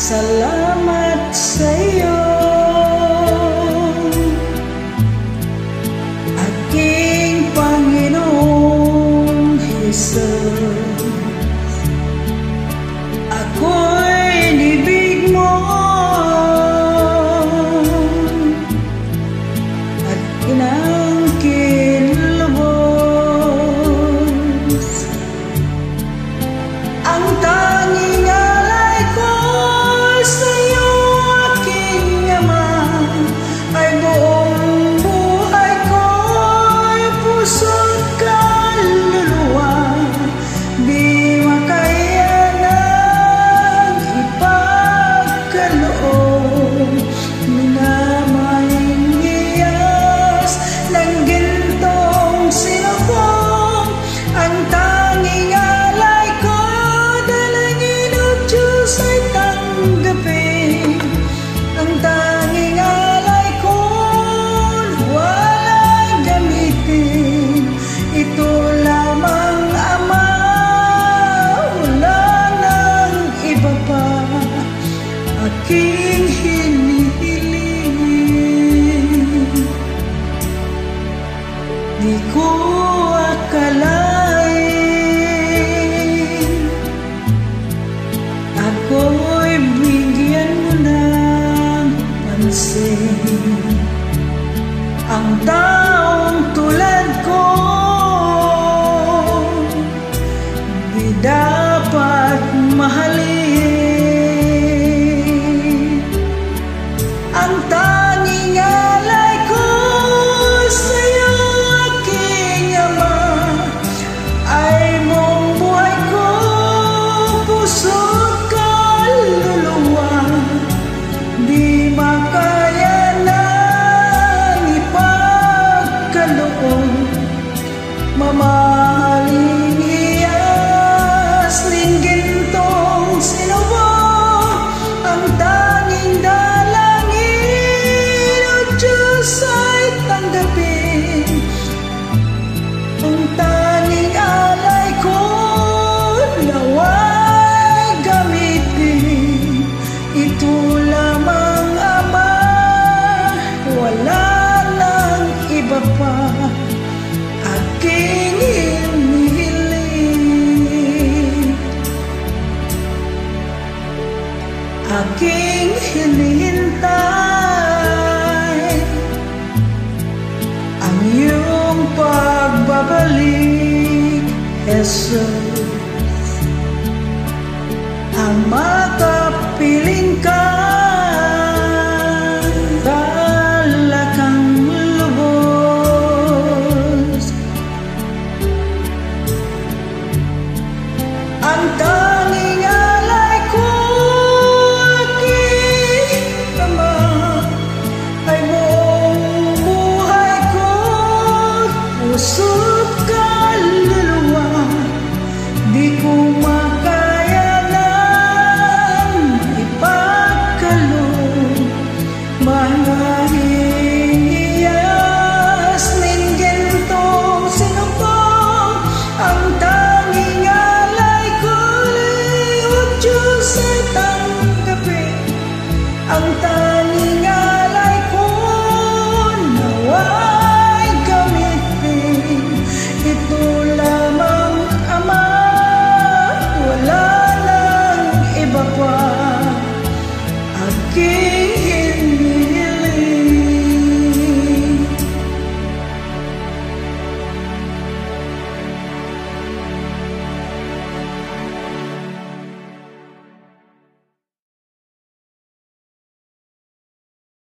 Salamat sa iyo, aking Panginoong Jesus. Ako'y inibig mo at inangkin lubos. Ang tanging alay ko sa iyo, aking Ama, ay buong buhay ko'y puso't kaluluwa. Di makayanang ipagkaloob, minamaing iyas ng gintong sinubong. Ang tanging alay ko, dalangin o Diyos ay tanggapin. Ang tanging alay ko, walang gamitin. Ito lamang, Ama, wala nang iba pa aking hinihiling. Di ko akalain ako'y bigyan mo ng pansin. Ang taong tulad ko di dapat mahalin. Ang tanging alay ko sa iyo, aking Ama, ay buong buhay ko, puso't kaluluwa. Di makayanang ipagkaloob, mamahaling iyas ng gintong sinubong. Ang tanging dalangin o Diyos ay tanggapin. Ang tanging alay ko, nawa'y gamitin. Ito lamang, Ama, wala nang iba pa aking hinihiling. Aking hinihintay ang iyong pagbabalik, Jesus.